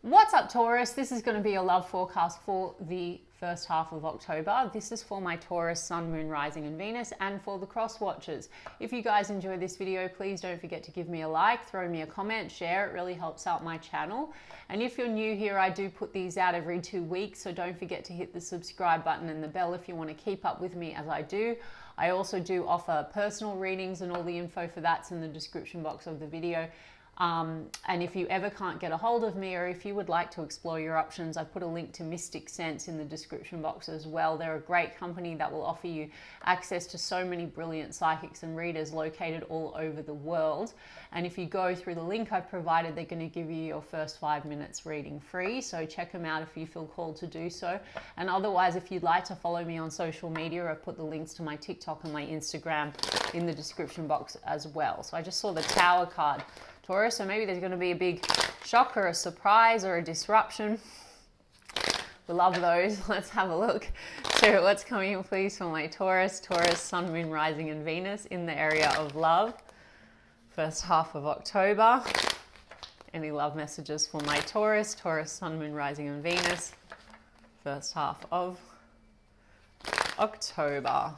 What's up, Taurus? This is going to be a love forecast for the first half of October. This is for my Taurus Sun, Moon, Rising and Venus, and for the cross watchers. If you guys enjoy this video, please don't forget to give me a like, throw me a comment, share. It really helps out my channel. And if you're new here, I do put these out every 2 weeks, so don't forget to hit the subscribe button and the bell if you want to keep up with me as I do. I also do offer personal readings, and all the info for that's in the description box of the video. And if you ever can't get a hold of me, or if you would like to explore your options, I put a link to Mystic Sense in the description box as well. They're a great company that will offer you access to so many brilliant psychics and readers located all over the world. And if you go through the link I've provided, they're going to give you your first 5 minutes reading free. So check them out if you feel called to do so. And otherwise, if you'd like to follow me on social media, I've put the links to my TikTok and my Instagram in the description box as well. So I just saw the Tower card, Taurus, so maybe there's going to be a big shock or a surprise or a disruption. We love those. Let's have a look. So what's coming in, please, for my Taurus, Sun, Moon, Rising and Venus in the area of love. First half of October. Any love messages for my Taurus, Sun, Moon, Rising and Venus. First half of October.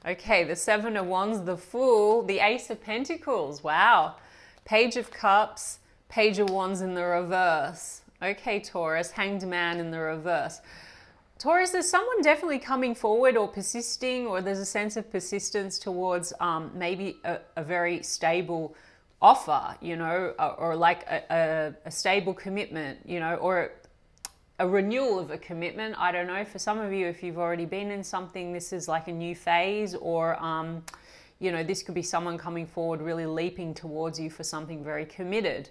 Okay, the Seven of Wands, the Fool, the Ace of Pentacles. Wow. Page of Cups, Page of Wands in the reverse. Okay, Taurus, Hanged Man in the reverse. Taurus, there's someone definitely coming forward or persisting, or there's a sense of persistence towards maybe a very stable offer, you know, or like a stable commitment, you know, or a renewal of a commitment. I don't know. For some of you, if you've already been in something, this is like a new phase, or, you know, this could be someone coming forward, really leaping towards you for something very committed.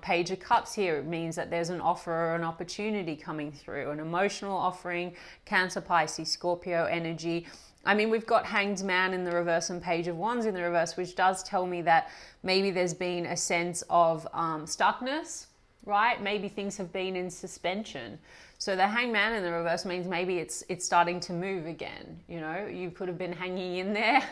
Page of Cups here means that there's an offer or an opportunity coming through, an emotional offering, Cancer, Pisces, Scorpio energy. I mean, we've got Hanged Man in the reverse and Page of Wands in the reverse, which does tell me that maybe there's been a sense of stuckness, right? Maybe things have been in suspension. So the Hanged Man in the reverse means maybe it's starting to move again. You know, you could have been hanging in there,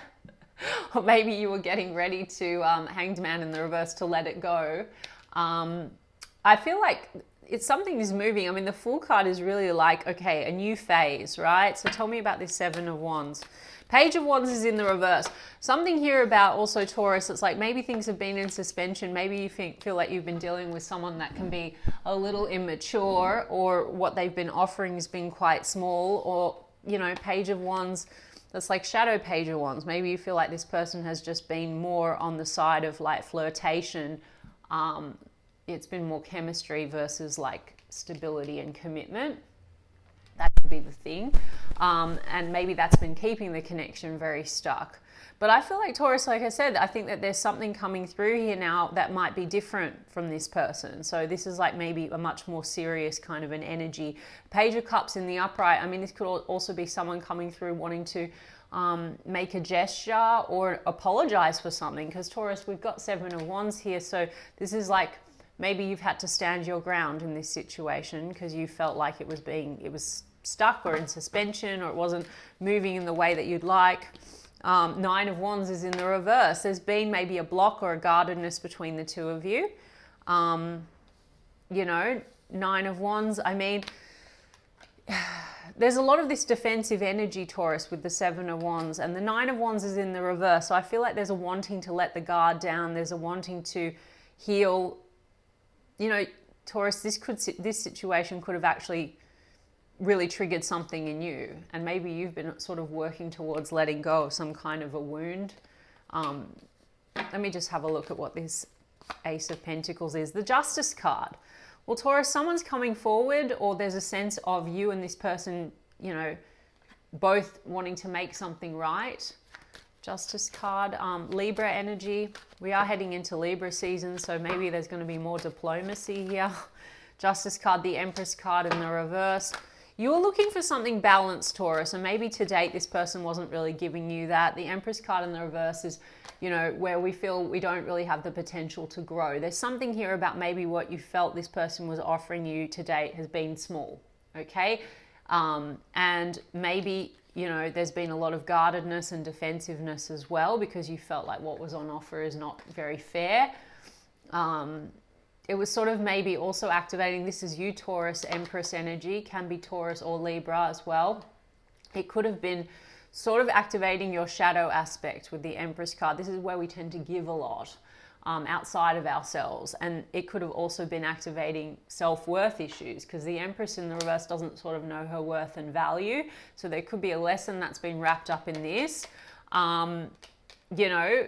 or maybe you were getting ready to, Hanged Man in the reverse, to let it go. I feel like it's something is moving. I mean, the Fool card is really like, okay, a new phase, right? So tell me about this Seven of Wands. Page of Wands is in the reverse. Something here about also Taurus, it's like maybe things have been in suspension. Maybe you feel like you've been dealing with someone that can be a little immature, or what they've been offering has been quite small, or, you know, Page of Wands, that's like shadow Page of Wands. Maybe you feel like this person has just been more on the side of like flirtation. It's been more chemistry versus like stability and commitment. That could be the thing. And maybe that's been keeping the connection very stuck. But I feel like Taurus, like I said, I think that there's something coming through here now that might be different from this person. So this is like maybe a much more serious kind of an energy. Page of Cups in the upright. I mean, this could also be someone coming through wanting to make a gesture or apologize for something. Because Taurus, we've got Seven of Wands here. So this is like, maybe you've had to stand your ground in this situation because you felt like it was stuck or in suspension, or it wasn't moving in the way that you'd like. Nine of Wands is in the reverse. There's been maybe a block or a guardedness between the two of you. You know, Nine of Wands, I mean, there's a lot of this defensive energy, Taurus, with the Seven of Wands, and the Nine of Wands is in the reverse. So I feel like there's a wanting to let the guard down. There's a wanting to heal. You know, Taurus, this situation could have actually really triggered something in you, and maybe you've been sort of working towards letting go of some kind of a wound. Let me just have a look at what this Ace of Pentacles is. The Justice card. Well, Taurus, someone's coming forward, or there's a sense of you and this person, you know, both wanting to make something right. Justice card, Libra energy. We are heading into Libra season, so maybe there's going to be more diplomacy here. Justice card, the Empress card in the reverse. You're looking for something balanced, Taurus, and maybe to date this person wasn't really giving you that. The Empress card in the reverse is, you know, where we feel we don't really have the potential to grow. There's something here about maybe what you felt this person was offering you to date has been small, okay? And maybe you know, there's been a lot of guardedness and defensiveness as well, because you felt like what was on offer is not very fair. It was sort of maybe also activating, this is you, Taurus, Empress energy, can be Taurus or Libra as well. It could have been sort of activating your shadow aspect with the Empress card. This is where we tend to give a lot outside of ourselves. And it could have also been activating self-worth issues, because the Empress in the reverse doesn't sort of know her worth and value. So there could be a lesson that's been wrapped up in this, you know,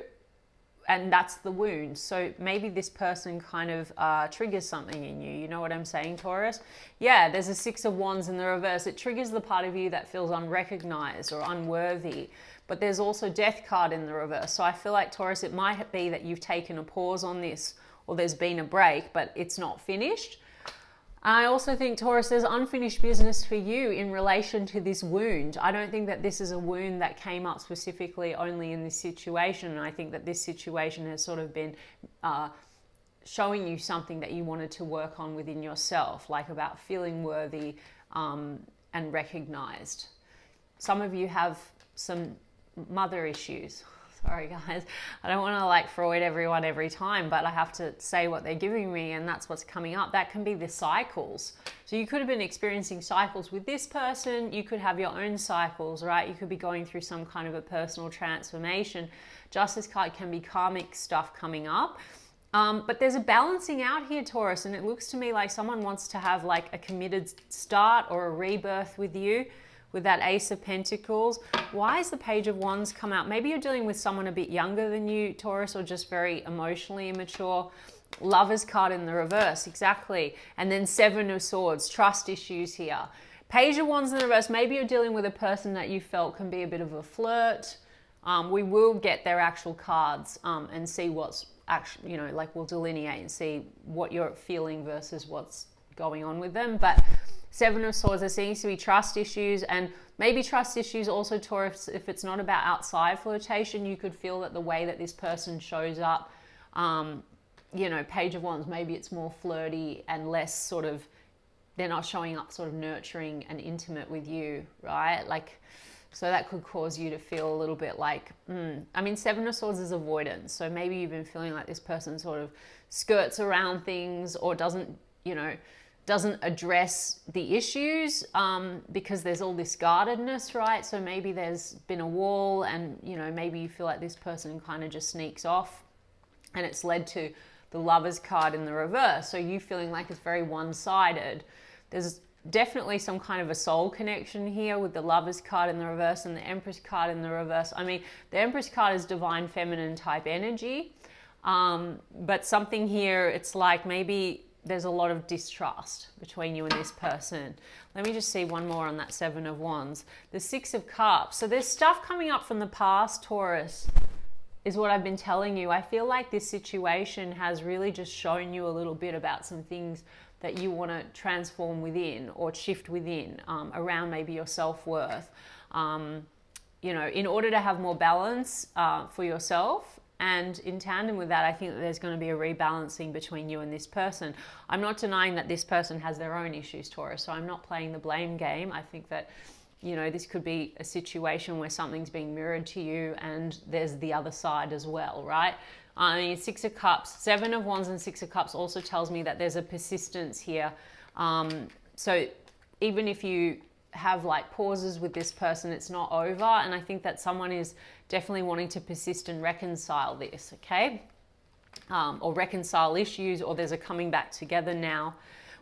and that's the wound. So maybe this person kind of triggers something in you. You know what I'm saying, Taurus? Yeah, there's a Six of Wands in the reverse. It triggers the part of you that feels unrecognized or unworthy. But there's also Death card in the reverse. So I feel like, Taurus, it might be that you've taken a pause on this, or there's been a break, but it's not finished. I also think, Taurus, there's unfinished business for you in relation to this wound. I don't think that this is a wound that came up specifically only in this situation. And I think that this situation has sort of been showing you something that you wanted to work on within yourself, like about feeling worthy and recognized. Some of you have some mother issues. Sorry guys, I don't want to like Freud everyone every time, but I have to say what they're giving me, and that's what's coming up. That can be the cycles. So you could have been experiencing cycles with this person. You could have your own cycles, right? You could be going through some kind of a personal transformation. Justice card can be karmic stuff coming up. But there's a balancing out here, Taurus, and it looks to me like someone wants to have like a committed start or a rebirth with you. With that Ace of Pentacles. Why is the Page of Wands come out? Maybe you're dealing with someone a bit younger than you, Taurus, or just very emotionally immature. Lovers card in the reverse, exactly. And then Seven of Swords, trust issues here. Page of Wands in the reverse, maybe you're dealing with a person that you felt can be a bit of a flirt. We will get their actual cards and see what's actually, you know, like we'll delineate and see what you're feeling versus what's going on with them. But Seven of Swords, there seems to be trust issues, and maybe trust issues also, Taurus, if it's not about outside flirtation, you could feel that the way that this person shows up, you know, Page of Wands, maybe it's more flirty and less sort of, they're not showing up sort of nurturing and intimate with you, right? Like, so that could cause you to feel a little bit like, I mean, Seven of Swords is avoidance. So maybe you've been feeling like this person sort of skirts around things or doesn't, you know, doesn't address the issues because there's all this guardedness, right? So maybe there's been a wall, and, you know, maybe you feel like this person kind of just sneaks off, and it's led to the Lovers card in the reverse. So you feeling like it's very one-sided. There's definitely some kind of a soul connection here with the Lovers card in the reverse and the Empress card in the reverse. I mean, the Empress card is divine feminine type energy, but something here, it's like maybe there's a lot of distrust between you and this person. Let me just see one more on that Seven of Wands. The Six of Cups. So there's stuff coming up from the past, Taurus, is what I've been telling you. I feel like this situation has really just shown you a little bit about some things that you want to transform within or shift within around maybe your self-worth. You know, in order to have more balance for yourself. And in tandem with that, I think that there's going to be a rebalancing between you and this person. I'm not denying that this person has their own issues, Taurus, so I'm not playing the blame game. I think that, you know, this could be a situation where something's being mirrored to you and there's the other side as well, right? I mean, Six of Cups, Seven of Wands and Six of Cups also tells me that there's a persistence here. So even if you have like pauses with this person, it's not over, and I think that someone is definitely wanting to persist and reconcile this, okay? Or reconcile issues, or there's a coming back together now.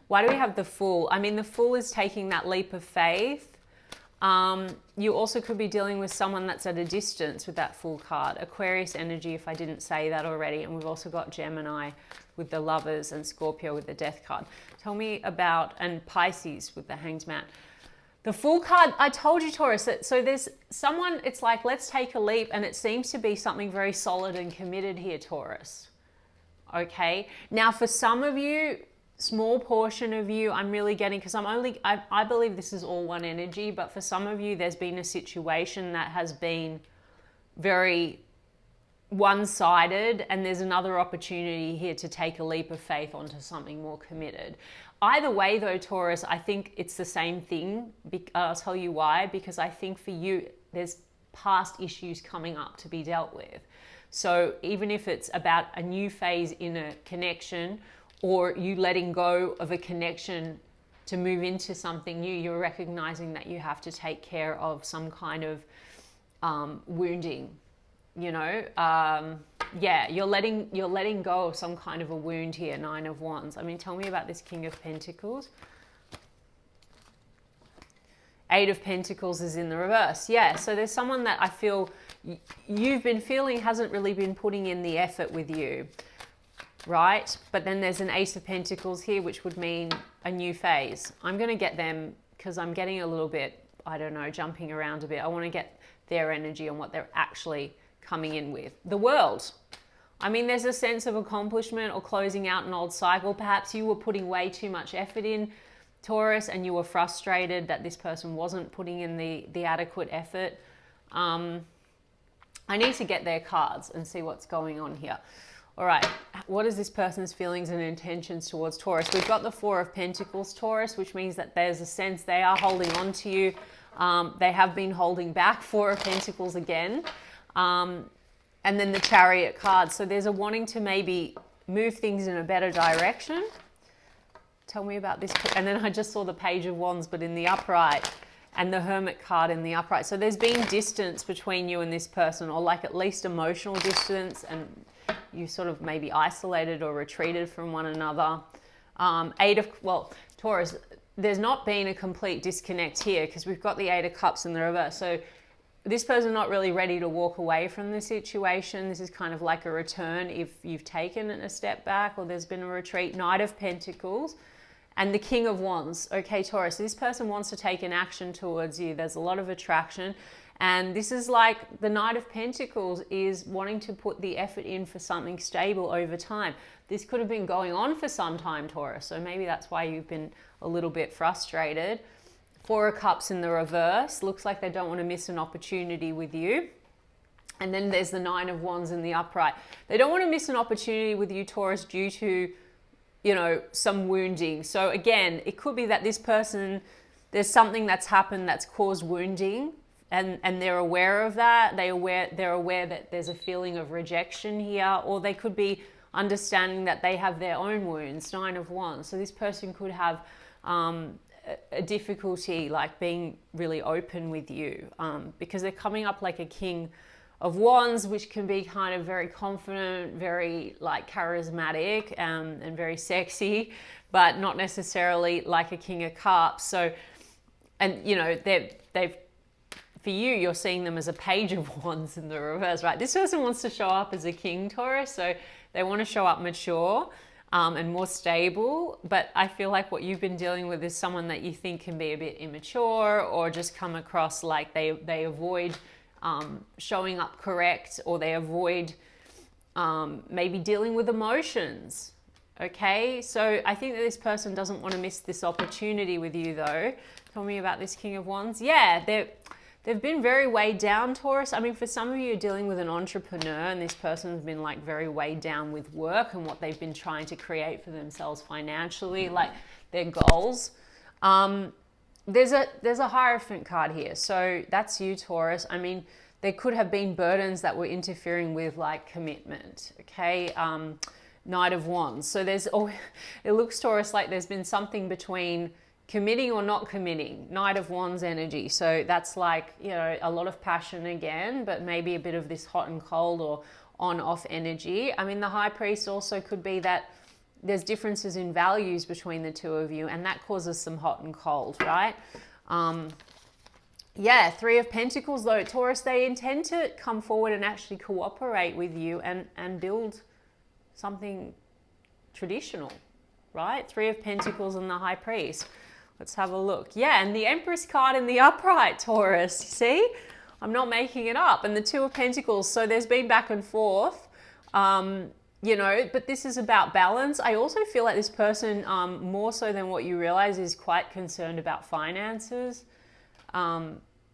Why do we have the Fool? I mean, the Fool is taking that leap of faith. You also could be dealing with someone that's at a distance with that Fool card. Aquarius energy, if I didn't say that already. And we've also got Gemini with the Lovers and Scorpio with the Death card. Tell me about, and Pisces with the Hanged Man. The Fool card, I told you, Taurus, that so there's someone, it's like, let's take a leap, and it seems to be something very solid and committed here, Taurus. Okay? Now, for some of you, small portion of you, I'm really getting, because I believe this is all one energy, but for some of you, there's been a situation that has been very one-sided, and there's another opportunity here to take a leap of faith onto something more committed. Either way though, Taurus, I think it's the same thing. I'll tell you why, because I think for you, there's past issues coming up to be dealt with. So even if it's about a new phase in a connection, or you letting go of a connection to move into something new, you're recognizing that you have to take care of some kind of wounding. Yeah, you're letting go of some kind of a wound here. 9 of Wands. I mean, tell me about this King of Pentacles. 8 of Pentacles is in the reverse. Yeah, so there's someone that I feel you've been feeling hasn't really been putting in the effort with you, right? But then there's an Ace of Pentacles here, which would mean a new phase. I'm going to get them because I'm getting a little bit, I don't know, jumping around a bit. I want to get their energy on what they're actually coming in with. The World. I mean, there's a sense of accomplishment or closing out an old cycle. Perhaps you were putting way too much effort in, Taurus, and you were frustrated that this person wasn't putting in the adequate effort. I need to get their cards and see what's going on here. All right, what is this person's feelings and intentions towards Taurus? We've got the 4 of Pentacles, Taurus, which means that there's a sense they are holding on to you. They have been holding back. 4 of Pentacles again. And then the Chariot card. So there's a wanting to maybe move things in a better direction. Tell me about this. And then I just saw the Page of Wands, but in the upright, and the Hermit card in the upright. So there's been distance between you and this person, or like at least emotional distance, and you sort of maybe isolated or retreated from one another. Taurus, there's not been a complete disconnect here because we've got the 8 of Cups in the reverse. So this person's not really ready to walk away from the situation. This is kind of like a return if you've taken a step back or there's been a retreat. Knight of Pentacles and the King of Wands. Okay, Taurus, this person wants to take an action towards you. There's a lot of attraction. And this is like the Knight of Pentacles is wanting to put the effort in for something stable over time. This could have been going on for some time, Taurus. So maybe that's why you've been a little bit frustrated. 4 of Cups in the reverse. Looks like they don't want to miss an opportunity with you. And then there's the 9 of Wands in the upright. They don't want to miss an opportunity with you, Taurus, due to, some wounding. So again, it could be that this person, there's something that's happened that's caused wounding, and they're aware of that. They're aware that there's a feeling of rejection here, or they could be understanding that they have their own wounds. 9 of Wands. So this person could have a difficulty like being really open with you because they're coming up like a King of Wands, which can be kind of very confident, very like charismatic and very sexy, but not necessarily like a King of Cups. So, and they've for you, you're seeing them as a Page of Wands in the reverse, right? This person wants to show up as a king, Taurus, so they want to show up mature and more stable, but I feel like what you've been dealing with is someone that you think can be a bit immature or just come across like they avoid showing up correct, or they avoid maybe dealing with emotions. Okay, so I think that this person doesn't want to miss this opportunity with you though. Tell me about this King of Wands. Yeah, they've been very weighed down, Taurus. I mean, for some of you, you're dealing with an entrepreneur and this person's been like very weighed down with work and what they've been trying to create for themselves financially, like their goals. There's a Hierophant card here. So that's you, Taurus. I mean, there could have been burdens that were interfering with like commitment, okay? Knight of Wands. So it looks, Taurus, like there's been something between committing or not committing. Knight of Wands energy. So that's like, a lot of passion again, but maybe a bit of this hot and cold or on-off energy. I mean, the High Priest also could be that there's differences in values between the two of you, and that causes some hot and cold, right? 3 of Pentacles though, Taurus, they intend to come forward and actually cooperate with you and build something traditional, right? 3 of Pentacles and the High Priest. Let's have a look. Yeah, and the Empress card in the upright, Taurus. See? I'm not making it up. And the 2 of Pentacles. So there's been back and forth, but this is about balance. I also feel like this person, more so than what you realize, is quite concerned about finances.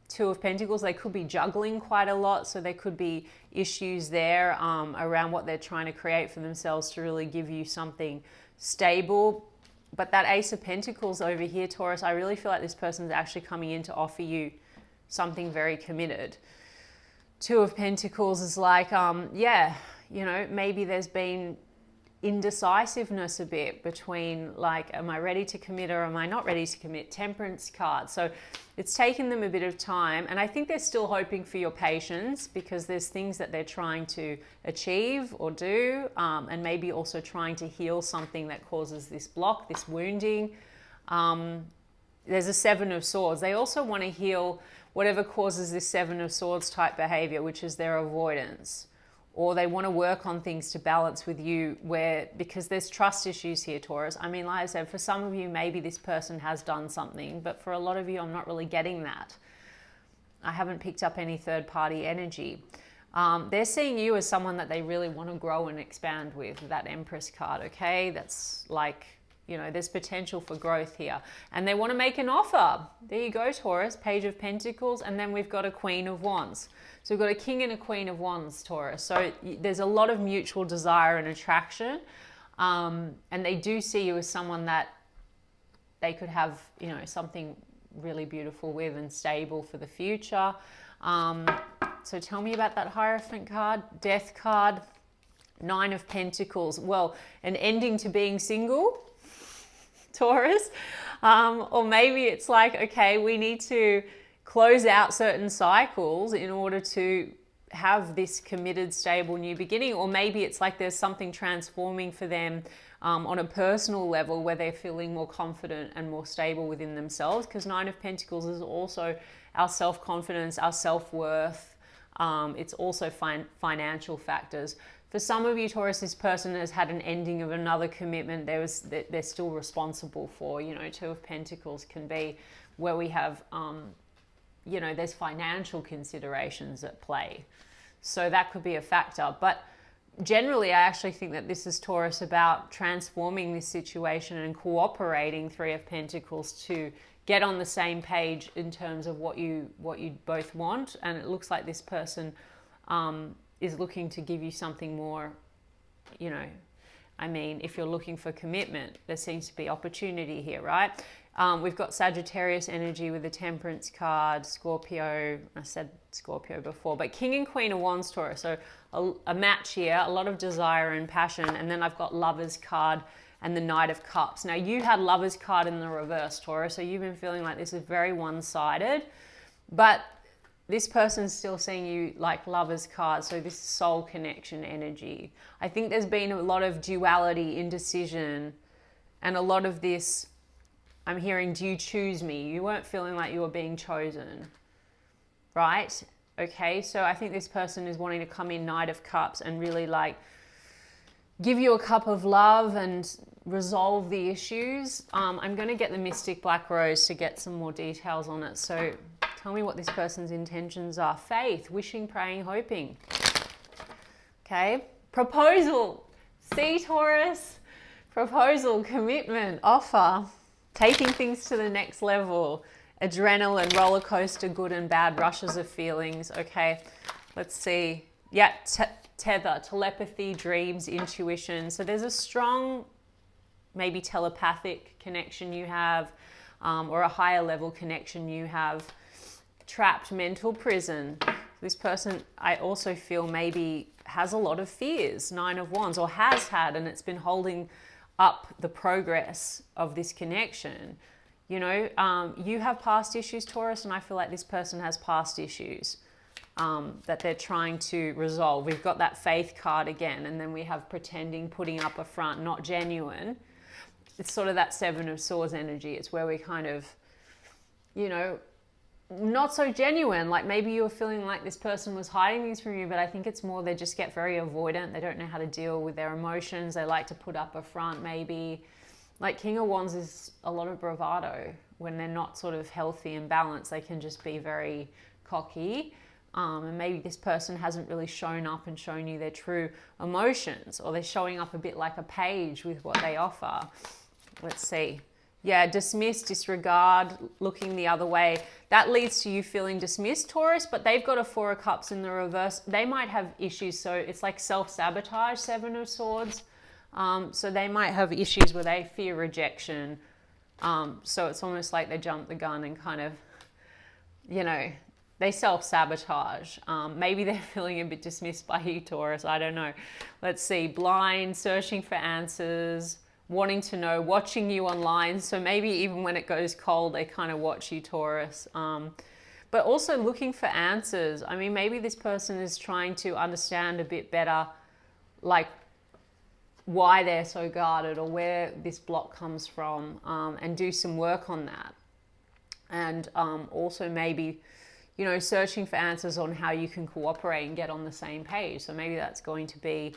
Two of Pentacles, they could be juggling quite a lot. So there could be issues there around what they're trying to create for themselves to really give you something stable. But that Ace of Pentacles over here, Taurus, I really feel like this person's actually coming in to offer you something very committed. Two of Pentacles is like, yeah, you know, maybe there's been indecisiveness a bit between like, am I ready to commit or am I not ready to commit? Temperance card. So it's taken them a bit of time, and I think they're still hoping for your patience because there's things that they're trying to achieve or do, and maybe also trying to heal something that causes this block, this wounding. There's a Seven of Swords. They also want to heal whatever causes this Seven of Swords type behavior, which is their avoidance. Or they want to work on things to balance with you because there's trust issues here, Taurus. I mean, like I said, for some of you, maybe this person has done something, but for a lot of you, I'm not really getting that. I haven't picked up any third party energy. They're seeing you as someone that they really want to grow and expand with, that Empress card, okay? That's like, you know, there's potential for growth here. And they want to make an offer. There you go, Taurus. Page of Pentacles. And then we've got a Queen of Wands. So we've got a King and a Queen of Wands, Taurus. So there's a lot of mutual desire and attraction. And they do see you as someone that they could have, you know, something really beautiful with and stable for the future. So tell me about that Hierophant card, Death card, Nine of Pentacles. Well, an ending to being single, Taurus. Or maybe it's like, okay, we need to close out certain cycles in order to have this committed, stable new beginning. Or maybe it's like there's something transforming for them on a personal level where they're feeling more confident and more stable within themselves, because Nine of Pentacles is also our self-confidence, our self-worth. It's also financial factors. For some of you, Taurus, this person has had an ending of another commitment they're still responsible for. You know, Two of Pentacles can be where we have, you know, there's financial considerations at play. So that could be a factor. But generally, I actually think that this is, Taurus, about transforming this situation and cooperating, Three of Pentacles, to get on the same page in terms of what you both want. And it looks like this person is looking to give you something more, you know, I mean, if you're looking for commitment, there seems to be opportunity here, right? We've got Sagittarius energy with the Temperance card, Scorpio. I said Scorpio before, but King and Queen of Wands, Taurus. So a match here, a lot of desire and passion. And then I've got Lovers card and the Knight of Cups. Now, you had Lovers card in the reverse, Taurus. So you've been feeling like this is very one-sided, but this person's still seeing you like Lovers card. So this is soul connection energy. I think there's been a lot of duality, indecision, and a lot of this, I'm hearing, do you choose me? You weren't feeling like you were being chosen, right? Okay, so I think this person is wanting to come in Knight of Cups and really like give you a cup of love and resolve the issues. I'm going to get the Mystic Black Rose to get some more details on it. So tell me what this person's intentions are. Faith, wishing, praying, hoping. Okay, proposal. See, Taurus? Proposal, commitment, offer. Taking things to the next level. Adrenaline, roller coaster, good and bad, rushes of feelings. Okay, let's see. Yeah, tether, telepathy, dreams, intuition. So there's a strong, maybe telepathic connection you have, or a higher level connection you have. Trapped, mental prison. This person, I also feel, maybe has a lot of fears, Nine of Wands, or has had, and it's been holding up the progress of this connection. You know, you have past issues, Taurus, and I feel like this person has past issues that they're trying to resolve. We've got that Faith card again, and then we have pretending, putting up a front, not genuine. It's sort of that Seven of Swords energy. It's where we kind of, you know, not so genuine. Like maybe you were feeling like this person was hiding things from you, but I think it's more they just get very avoidant. They don't know how to deal with their emotions. They like to put up a front maybe. Like King of Wands is a lot of bravado. When they're not sort of healthy and balanced, they can just be very cocky. And maybe this person hasn't really shown up and shown you their true emotions, or they're showing up a bit like a page with what they offer. Let's see. Yeah, dismiss, disregard, looking the other way. That leads to you feeling dismissed, Taurus, but they've got a Four of Cups in the reverse. They might have issues, so it's like self-sabotage, Seven of Swords. So they might have issues where they fear rejection. So it's almost like they jump the gun and kind of, you know, they self-sabotage. Maybe they're feeling a bit dismissed by you, Taurus. I don't know. Let's see. Blind, searching for answers, wanting to know, watching you online. So maybe even when it goes cold, they kind of watch you, Taurus. But also looking for answers. I mean, maybe this person is trying to understand a bit better, like why they're so guarded or where this block comes from, and do some work on that. And also maybe, you know, searching for answers on how you can cooperate and get on the same page. So maybe that's going to be,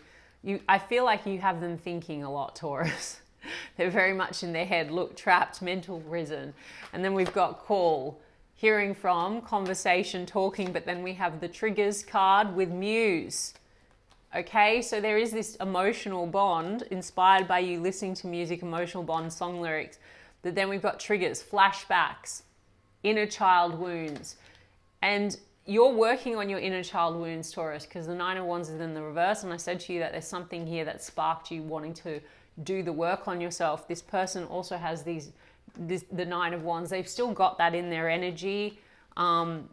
I feel like you have them thinking a lot, Taurus. They're very much in their head. Look, trapped, mental prison. And then we've got call, hearing from, conversation, talking, but then we have the triggers card with muse. Okay, so there is this emotional bond inspired by you listening to music, emotional bond, song lyrics. But then we've got triggers, flashbacks, inner child wounds. And you're working on your inner child wounds, Taurus, because the Nine of Wands is in the reverse. And I said to you that there's something here that sparked you wanting to do the work on yourself. This person also has the Nine of Wands. They've still got that in their energy. But,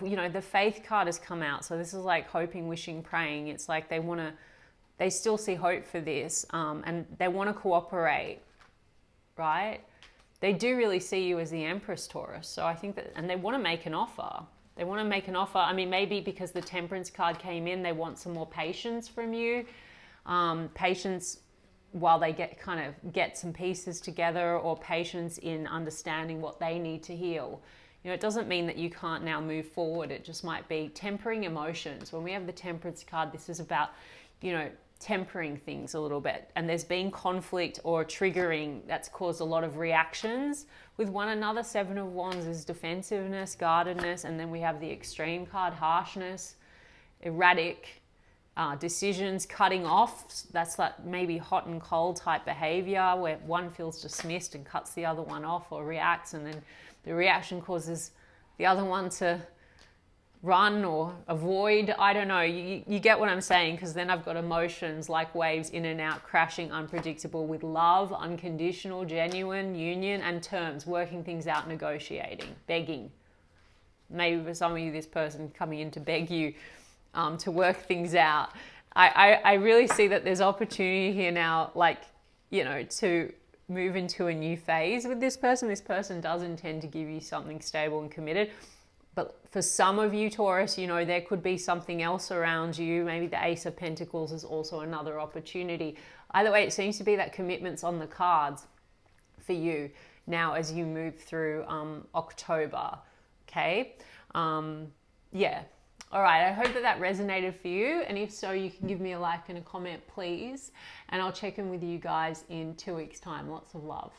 you know, the faith card has come out. So this is like hoping, wishing, praying. It's like they still see hope for this, and they want to cooperate, right? They do really see you as the Empress, Taurus. So I think that, and they want to make an offer. They want to make an offer. I mean, maybe because the Temperance card came in, they want some more patience from you. Patience while they get some pieces together, or patience in understanding what they need to heal. You know, it doesn't mean that you can't now move forward. It just might be tempering emotions. When we have the Temperance card, this is about, you know, tempering things a little bit. And there's been conflict or triggering that's caused a lot of reactions with one another. Seven of Wands is defensiveness, guardedness. And then we have the extreme card, harshness, erratic decisions, cutting off. That's that maybe hot and cold type behavior where one feels dismissed and cuts the other one off or reacts, and then the reaction causes the other one to run or avoid. I don't know. You get what I'm saying, because then I've got emotions like waves in and out, crashing, unpredictable, with love, unconditional, genuine, union, and terms, working things out, negotiating, begging. Maybe for some of you, this person coming in to beg you to work things out. I really see that there's opportunity here now, like, you know, to move into a new phase with this person. This person does intend to give you something stable and committed. But for some of you, Taurus, you know, there could be something else around you. Maybe the Ace of Pentacles is also another opportunity. Either way, it seems to be that commitment's on the cards for you now as you move through October. Okay? Yeah. All right, I hope that resonated for you. And if so, you can give me a like and a comment, please. And I'll check in with you guys in 2 weeks' time. Lots of love.